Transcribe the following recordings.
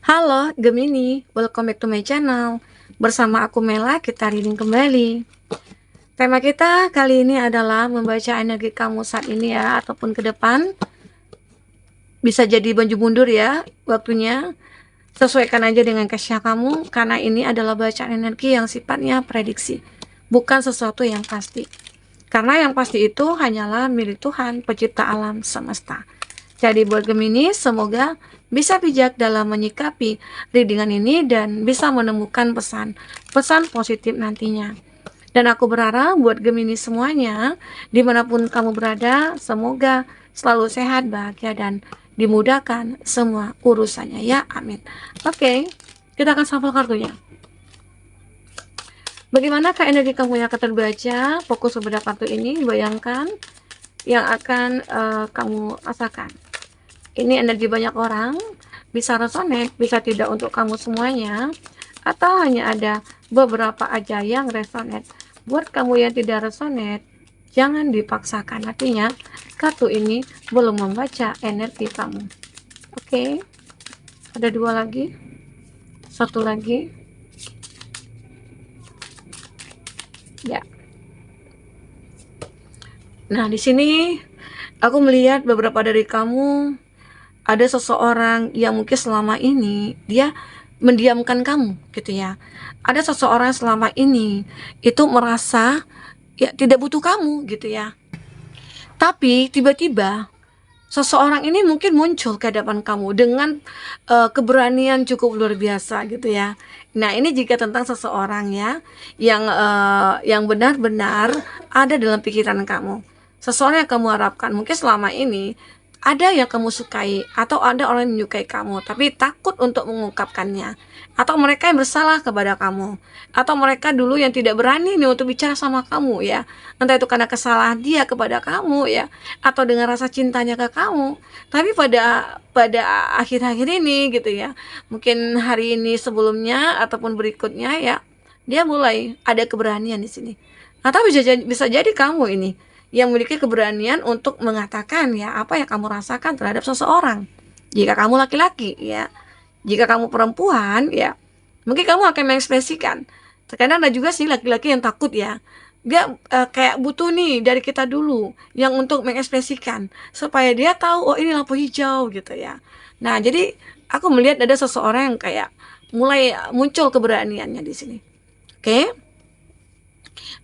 Halo Gemini, welcome back to my channel. Bersama aku Mela, kita reading kembali. Tema kita kali ini adalah membaca energi kamu saat ini ya, ataupun ke depan. Bisa jadi maju mundur ya waktunya. Sesuaikan aja dengan case-nya kamu, karena ini adalah bacaan energi yang sifatnya prediksi, bukan sesuatu yang pasti. Karena yang pasti itu hanyalah milik Tuhan, pencipta alam semesta. Jadi buat Gemini, semoga bisa bijak dalam menyikapi readingan ini dan bisa menemukan pesan positif nantinya. Dan aku berharap buat Gemini semuanya, dimanapun kamu berada, semoga selalu sehat, bahagia, dan dimudahkan semua urusannya ya, amin. Oke, kita akan shuffle kartunya. Bagaimanakah energi kamu yang akan terbaca? Fokus kepada kartu ini, bayangkan yang akan kamu rasakan. Ini energi banyak orang, bisa resonate, bisa tidak untuk kamu semuanya, atau hanya ada beberapa aja yang resonate. Buat kamu yang tidak resonate, jangan dipaksakan. Artinya, kartu ini belum membaca energi kamu. Oke, ada dua lagi, satu lagi, ya. Nah, di sini aku melihat beberapa dari kamu ada seseorang yang mungkin selama ini dia mendiamkan kamu gitu ya. Ada seseorang selama ini itu merasa ya tidak butuh kamu gitu ya. Tapi tiba-tiba seseorang ini mungkin muncul ke hadapan kamu dengan keberanian cukup luar biasa gitu ya. Nah, ini jika tentang seseorang ya yang benar-benar ada dalam pikiran kamu. Seseorang yang kamu harapkan mungkin selama ini ada yang kamu sukai atau ada orang yang menyukai kamu tapi takut untuk mengungkapkannya, atau mereka yang bersalah kepada kamu, atau mereka dulu yang tidak berani nih untuk bicara sama kamu ya, entah itu karena kesalahan dia kepada kamu ya, atau dengan rasa cintanya ke kamu. Tapi pada akhir-akhir ini gitu ya, mungkin hari ini sebelumnya ataupun berikutnya ya, dia mulai ada keberanian di sini. Atau bisa jadi kamu ini yang memiliki keberanian untuk mengatakan ya apa yang kamu rasakan terhadap seseorang. Jika kamu laki-laki ya, jika kamu perempuan ya, mungkin kamu akan mengekspresikan. Terkadang ada juga sih laki-laki yang takut ya, dia kayak butuh nih dari kita dulu yang untuk mengekspresikan supaya dia tahu oh ini lampu hijau gitu ya. Nah, jadi aku melihat ada seseorang yang kayak mulai muncul keberaniannya di sini. Oke?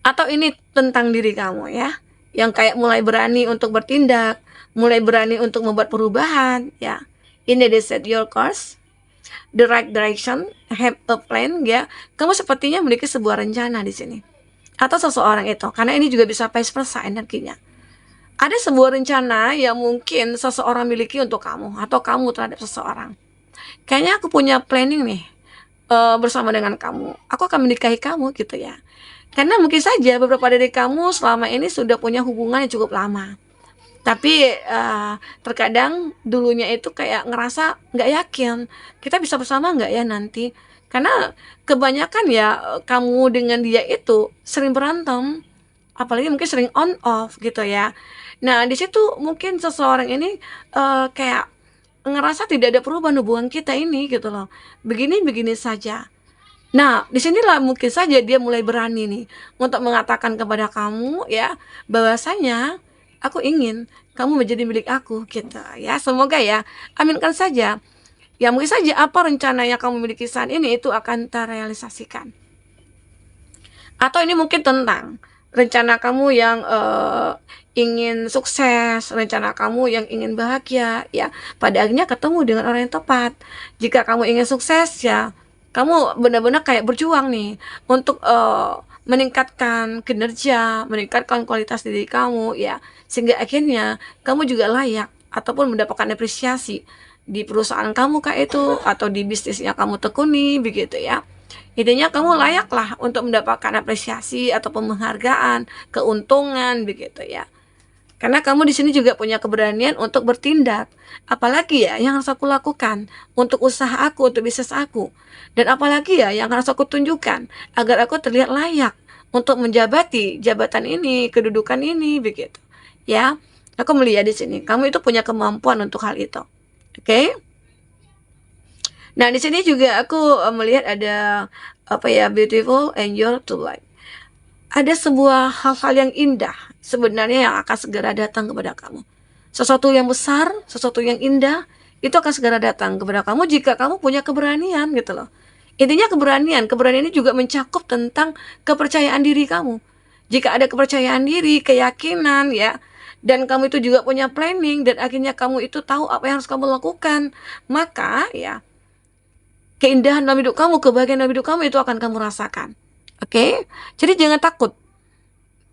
Atau ini tentang diri kamu ya, yang kayak mulai berani untuk bertindak, mulai berani untuk membuat perubahan ya. Ini they set your course, the right direction, have a plan ya. Kamu sepertinya memiliki sebuah rencana di sini. Atau seseorang itu, karena ini juga bisa vice versa energinya. Ada sebuah rencana yang mungkin seseorang miliki untuk kamu atau kamu terhadap seseorang. Kayaknya aku punya planning nih bersama dengan kamu. Aku akan menikahi kamu gitu ya. Karena mungkin saja beberapa dari kamu selama ini sudah punya hubungan yang cukup lama. Tapi terkadang dulunya itu kayak ngerasa nggak yakin, kita bisa bersama nggak ya nanti? Karena kebanyakan ya kamu dengan dia itu sering berantem, apalagi mungkin sering on off gitu ya. Nah, di situ mungkin seseorang ini kayak ngerasa tidak ada perubahan hubungan kita ini gitu loh. Begini-begini saja. Nah, disinilah mungkin saja dia mulai berani nih untuk mengatakan kepada kamu ya, bahwasanya aku ingin kamu menjadi milik aku gitu ya. Semoga ya, aminkan saja. Ya mungkin saja apa rencana yang kamu miliki saat ini itu akan terrealisasikan. Atau ini mungkin tentang rencana kamu yang ingin sukses, rencana kamu yang ingin bahagia ya. Pada akhirnya ketemu dengan orang yang tepat. Jika kamu ingin sukses ya, kamu benar-benar kayak berjuang nih untuk meningkatkan kinerja, meningkatkan kualitas diri kamu ya, sehingga akhirnya kamu juga layak ataupun mendapatkan apresiasi di perusahaan kamu kayak itu atau di bisnis yang kamu tekuni begitu ya. Intinya kamu layaklah untuk mendapatkan apresiasi ataupun penghargaan, keuntungan begitu ya. Karena kamu di sini juga punya keberanian untuk bertindak. Apalagi ya yang harus aku lakukan untuk usaha aku, untuk bisnis aku. Dan apalagi ya yang harus aku tunjukkan agar aku terlihat layak untuk menjabati jabatan ini, kedudukan ini begitu. Ya, aku melihat di sini kamu itu punya kemampuan untuk hal itu. Oke? Nah, di sini juga aku melihat ada apa ya, beautiful angel to light. Ada sebuah hal-hal yang indah sebenarnya yang akan segera datang kepada kamu. Sesuatu yang besar, sesuatu yang indah itu akan segera datang kepada kamu jika kamu punya keberanian gitu loh. Intinya keberanian, keberanian ini juga mencakup tentang kepercayaan diri kamu. Jika ada kepercayaan diri, keyakinan ya, dan kamu itu juga punya planning dan akhirnya kamu itu tahu apa yang harus kamu lakukan, maka ya keindahan dalam hidup kamu, kebahagiaan dalam hidup kamu itu akan kamu rasakan. Oke? Jadi jangan takut.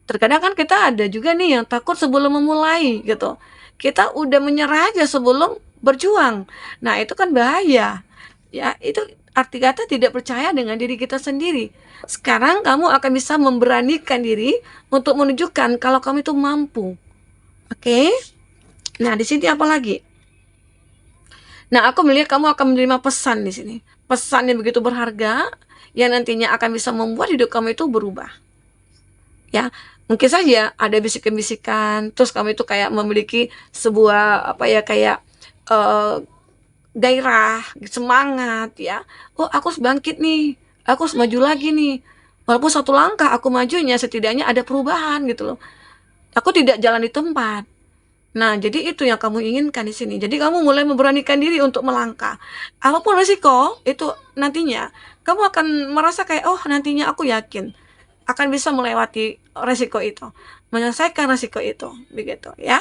Terkadang kan kita ada juga nih yang takut sebelum memulai gitu. Kita udah menyerah aja sebelum berjuang. Nah, itu kan bahaya. Ya, itu arti kata tidak percaya dengan diri kita sendiri. Sekarang kamu akan bisa memberanikan diri untuk menunjukkan kalau kamu itu mampu. Oke? Nah, di sini apa lagi? Nah, aku melihat kamu akan menerima pesan di sini. Pesan yang begitu berharga yang nantinya akan bisa membuat hidup kamu itu berubah. Ya, mungkin saja ada bisikan-bisikan, terus kamu itu kayak memiliki sebuah apa ya kayak eh, gairah, semangat ya. Oh, aku harus bangkit nih. Aku harus maju lagi nih. Walaupun satu langkah aku majunya setidaknya ada perubahan gitu loh. Aku tidak jalan di tempat. Nah, jadi itu yang kamu inginkan di sini. Jadi kamu mulai memberanikan diri untuk melangkah. Apapun risiko itu nantinya kamu akan merasa kayak oh nantinya aku yakin akan bisa melewati resiko itu, menyelesaikan resiko itu, begitu ya.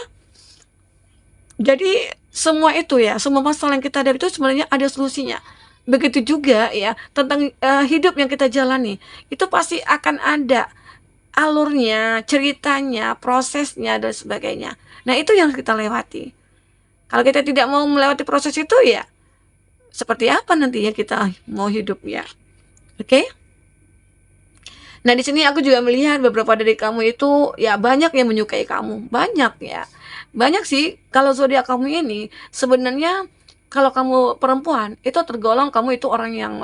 Jadi semua itu ya, semua masalah yang kita hadapi itu sebenarnya ada solusinya. Begitu juga ya tentang hidup yang kita jalani, itu pasti akan ada alurnya, ceritanya, prosesnya dan sebagainya. Nah, itu yang kita lewati. Kalau kita tidak mau melewati proses itu ya, seperti apa nantinya kita mau hidup ya. Oke? Nah, di sini aku juga melihat beberapa dari kamu itu ya banyak yang menyukai kamu, banyak ya. Banyak sih kalau zodiak kamu ini sebenarnya kalau kamu perempuan itu tergolong kamu itu orang yang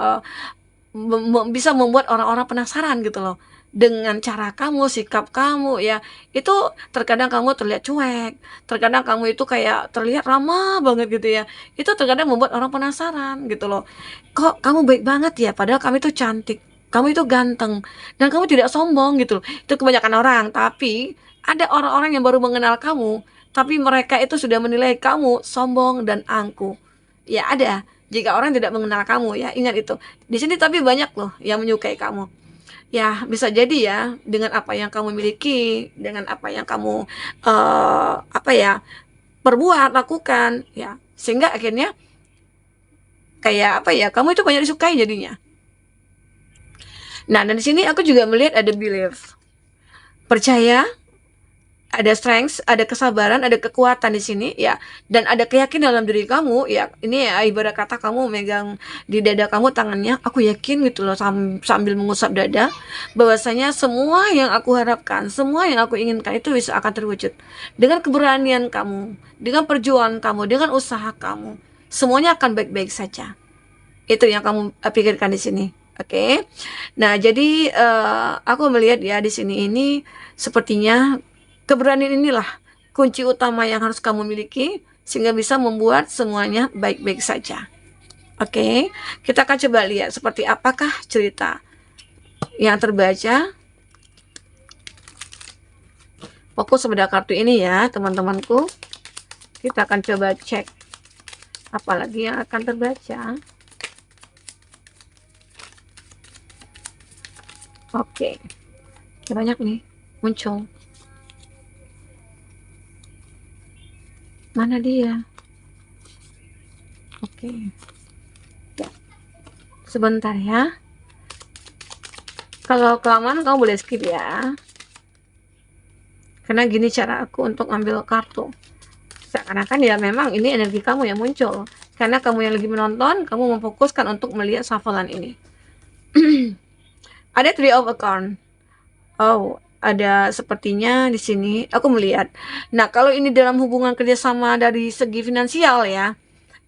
bisa membuat orang-orang penasaran gitu loh. Dengan cara kamu, sikap kamu ya, itu terkadang kamu terlihat cuek, terkadang kamu itu kayak terlihat ramah banget gitu ya. Itu terkadang membuat orang penasaran gitu loh. Kok kamu baik banget ya, padahal kamu itu cantik, kamu itu ganteng, dan kamu tidak sombong gitu loh. Itu kebanyakan orang, tapi ada orang-orang yang baru mengenal kamu, tapi mereka itu sudah menilai kamu sombong dan angkuh. Ya ada, jika orang tidak mengenal kamu ya, ingat itu. Di sini tapi banyak loh yang menyukai kamu. Ya, bisa jadi ya dengan apa yang kamu miliki, dengan apa yang kamu apa ya, perbuat, lakukan ya. Sehingga akhirnya kayak apa ya, kamu itu banyak disukai jadinya. Nah, dan di sini aku juga melihat ada belief. Percaya, ada strength, ada kesabaran, ada kekuatan di sini ya, dan ada keyakinan dalam diri kamu ya. Ini ya ibarat kata kamu megang di dada kamu tangannya, aku yakin gitu loh sambil mengusap dada bahwasanya semua yang aku harapkan, semua yang aku inginkan itu bisa akan terwujud dengan keberanian kamu, dengan perjuangan kamu, dengan usaha kamu. Semuanya akan baik-baik saja. Itu yang kamu pikirkan di sini. Oke. Nah, jadi aku melihat ya di sini ini sepertinya keberanian inilah kunci utama yang harus kamu miliki sehingga bisa membuat semuanya baik-baik saja. Oke. Kita akan coba lihat seperti apakah cerita yang terbaca. Fokus pada kartu ini ya, teman-temanku. Kita akan coba cek apalagi yang akan terbaca. Oke, banyak nih muncul. Mana dia? Oke, ya, sebentar ya. Kalau kelamaan kamu boleh skip ya. Karena gini cara aku untuk ambil kartu. Seakan-akan ya memang ini energi kamu yang muncul. Karena kamu yang lagi menonton, kamu memfokuskan untuk melihat shufflean ini. Ada three of account. Oh, ada sepertinya di sini aku melihat. Nah, kalau ini dalam hubungan kerjasama dari segi finansial ya,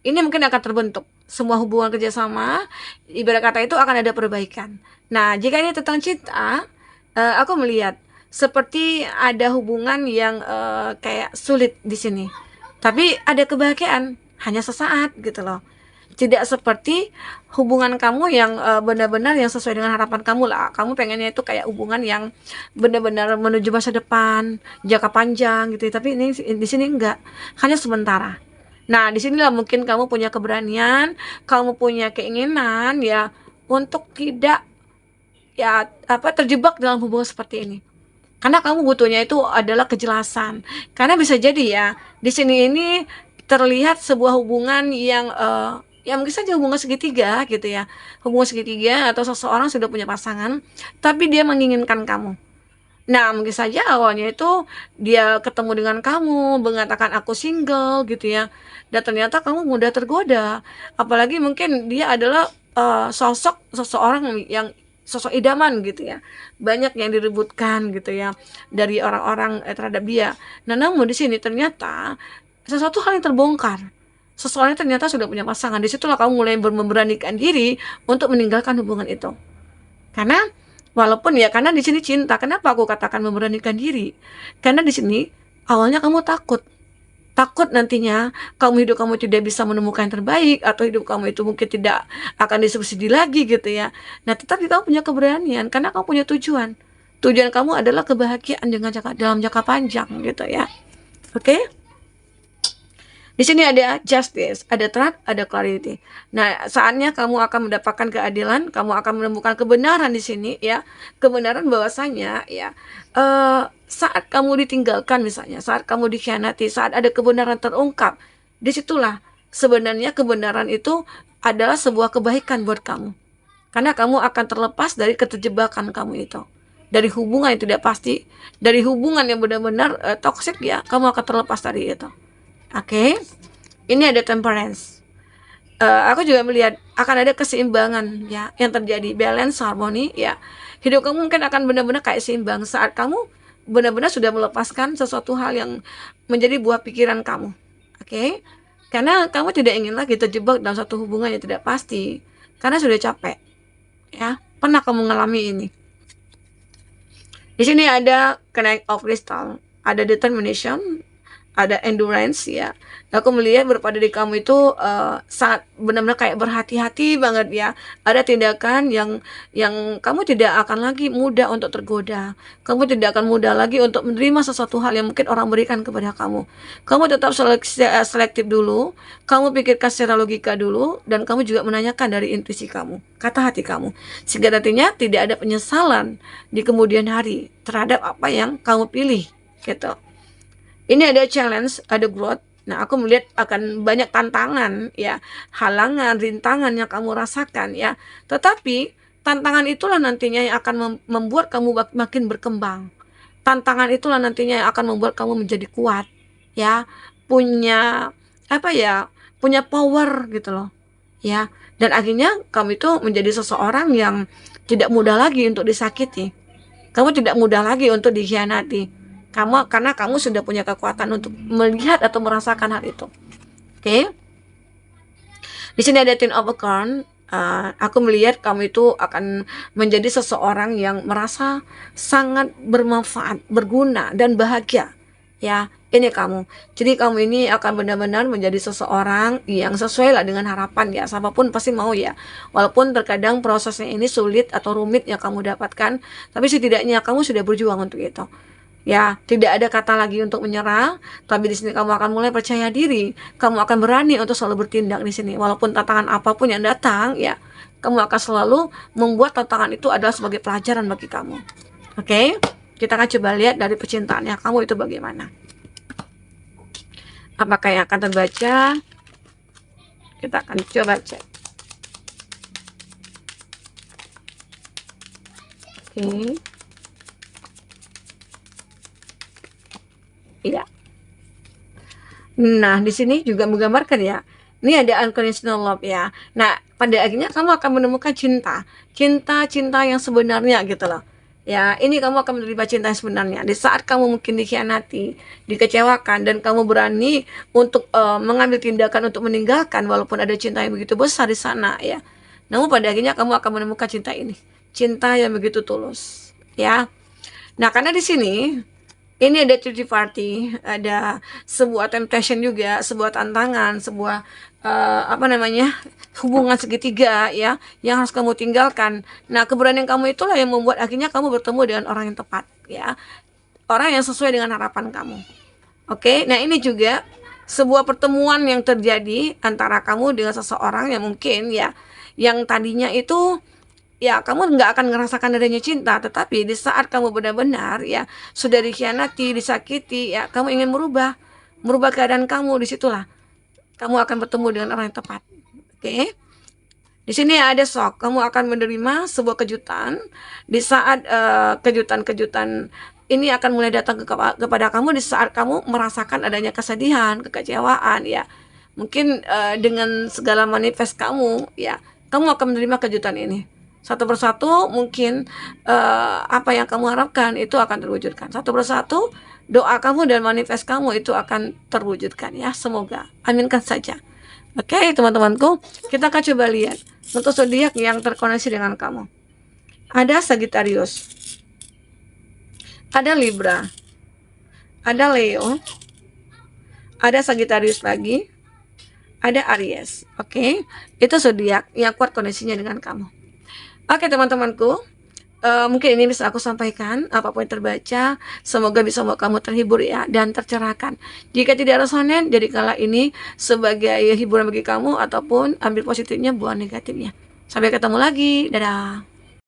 ini mungkin akan terbentuk. Semua hubungan kerjasama, ibarat kata itu akan ada perbaikan. Nah, jika ini tentang cinta, aku melihat seperti ada hubungan yang kayak sulit di sini. Tapi ada kebahagiaan, hanya sesaat gitu loh. tidak seperti hubungan kamu yang benar-benar yang sesuai dengan harapan kamu lah. Kamu pengennya itu kayak hubungan yang benar-benar menuju masa depan, jangka panjang gitu. Tapi ini di sini enggak, hanya sementara. Nah, disinilah mungkin kamu punya keberanian, kamu punya keinginan ya untuk tidak ya terjebak dalam hubungan seperti ini. Karena kamu butuhnya itu adalah kejelasan. Karena bisa jadi ya, di sini ini terlihat sebuah hubungan yang ya mungkin saja hubungan segitiga gitu ya. Hubungan segitiga atau seseorang sudah punya pasangan, tapi dia menginginkan kamu. Nah, mungkin saja awalnya itu dia ketemu dengan kamu, mengatakan aku single gitu ya. Dan ternyata kamu mudah tergoda. Apalagi mungkin dia adalah sosok seseorang yang sosok idaman gitu ya. Banyak yang direbutkan gitu ya dari orang-orang terhadap dia. Nah, namun di sini ternyata sesuatu hal yang terbongkar. Seseorang ternyata sudah punya pasangan. Disitulah kamu mulai memberanikan diri untuk meninggalkan hubungan itu. Karena walaupun ya karena di sini cinta. Kenapa aku katakan memberanikan diri? Karena di sini awalnya kamu takut. Takut nantinya hidup kamu tidak bisa menemukan yang terbaik atau hidup kamu itu mungkin tidak akan disubsidi lagi gitu ya. Nah, tetapi kamu punya keberanian karena kamu punya tujuan. Tujuan kamu adalah kebahagiaan dalam jangka panjang gitu ya. Oke? Di sini ada justice, ada truth, ada clarity. Nah, saatnya kamu akan mendapatkan keadilan, kamu akan menemukan kebenaran di sini ya. Kebenaran bahwasanya ya saat kamu ditinggalkan misalnya, saat kamu dikhianati, saat ada kebenaran terungkap, disitulah sebenarnya kebenaran itu adalah sebuah kebaikan buat kamu. Karena kamu akan terlepas dari keterjebakan kamu itu. Dari hubungan yang tidak pasti, dari hubungan yang benar-benar toksik ya, kamu akan terlepas dari itu. Oke, ini ada temperance. Aku juga melihat akan ada keseimbangan ya yang terjadi, balance, harmoni ya. Hidup kamu mungkin akan benar-benar kayak seimbang saat kamu benar-benar sudah melepaskan sesuatu hal yang menjadi buah pikiran kamu. Oke, karena kamu tidak ingin lagi terjebak dalam satu hubungan yang tidak pasti. Karena sudah capek ya. Pernah kamu mengalami ini? Di sini ada Knight of Crystal, ada determination, ada endurance ya. Aku melihat pada diri kamu itu sangat benar-benar kayak berhati-hati banget ya. Ada tindakan yang kamu tidak akan lagi mudah untuk tergoda. Kamu tidak akan mudah lagi untuk menerima sesuatu hal yang mungkin orang berikan kepada kamu. Kamu tetap selektif dulu. Kamu pikirkan secara logika dulu dan kamu juga menanyakan dari intuisi kamu, kata hati kamu. Sehingga nantinya tidak ada penyesalan di kemudian hari terhadap apa yang kamu pilih gitu. Ini ada challenge, ada growth. Nah, aku melihat akan banyak tantangan ya, halangan, rintangan yang kamu rasakan ya. Tetapi tantangan itulah nantinya yang akan membuat kamu makin berkembang. Tantangan itulah nantinya yang akan membuat kamu menjadi kuat ya, punya punya power gitu loh. Ya, dan akhirnya kamu itu menjadi seseorang yang tidak mudah lagi untuk disakiti. Kamu tidak mudah lagi untuk dikhianati. Karena kamu sudah punya kekuatan untuk melihat atau merasakan hal itu. Oke. Di sini ada Ten of Wands. Aku melihat kamu itu akan menjadi seseorang yang merasa sangat bermanfaat, berguna dan bahagia. Ya, ini kamu. Jadi kamu ini akan benar-benar menjadi seseorang yang sesuai lah dengan harapan ya. Siapapun pasti mau ya. Walaupun terkadang prosesnya ini sulit atau rumit yang kamu dapatkan, tapi setidaknya kamu sudah berjuang untuk itu. Ya, tidak ada kata lagi untuk menyerah, tapi di sini kamu akan mulai percaya diri. Kamu akan berani untuk selalu bertindak di sini. Walaupun tantangan apapun yang datang, ya, kamu akan selalu membuat tantangan itu adalah sebagai pelajaran bagi kamu. Oke? Kita akan coba lihat dari percintaannya kamu itu bagaimana. Apakah yang akan terbaca? Kita akan coba cek. Oke. Iya. Nah, di sini juga menggambarkan ya. Ini ada unconditional love ya. Nah, pada akhirnya kamu akan menemukan cinta. Cinta yang sebenarnya gitu loh. Ya, ini kamu akan menerima cinta yang sebenarnya. Di saat kamu mungkin dikhianati, dikecewakan, dan kamu berani untuk mengambil tindakan untuk meninggalkan walaupun ada cinta yang begitu besar di sana ya. Namun pada akhirnya kamu akan menemukan cinta ini. Cinta yang begitu tulus. Ya. Nah, karena di sini ini ada third party, ada sebuah temptation juga, sebuah tantangan, sebuah apa namanya, hubungan segitiga ya, yang harus kamu tinggalkan. Nah, keberanian kamu itulah yang membuat akhirnya kamu bertemu dengan orang yang tepat ya, orang yang sesuai dengan harapan kamu. Oke, nah ini juga sebuah pertemuan yang terjadi antara kamu dengan seseorang yang mungkin ya, yang tadinya itu ya kamu nggak akan ngerasakan adanya cinta, tetapi di saat kamu benar-benar ya sudah dikhianati, disakiti ya, kamu ingin merubah keadaan kamu, disitulah kamu akan bertemu dengan orang yang tepat. Oke. Di sini ada shock, kamu akan menerima sebuah kejutan di saat kejutan-kejutan ini akan mulai datang kepada kamu di saat kamu merasakan adanya kesedihan, kekecewaan ya. Mungkin dengan segala manifest kamu ya, kamu akan menerima kejutan ini. Satu persatu mungkin apa yang kamu harapkan itu akan terwujudkan. Satu persatu doa kamu dan manifest kamu itu akan terwujudkan ya. Semoga. Aminkan saja. Oke, teman-temanku, kita akan coba lihat untuk zodiak yang terkoneksi dengan kamu. Ada Sagittarius, ada Libra, ada Leo, ada Sagittarius lagi, ada Aries. Oke, itu zodiak yang kuat koneksinya dengan kamu. Oke, teman-temanku, mungkin ini bisa aku sampaikan. Apapun yang terbaca, semoga bisa membuat kamu terhibur ya dan tercerahkan. Jika tidak resonan, jadikanlah ini sebagai hiburan bagi kamu ataupun ambil positifnya, buang negatifnya. Sampai ketemu lagi, dadah.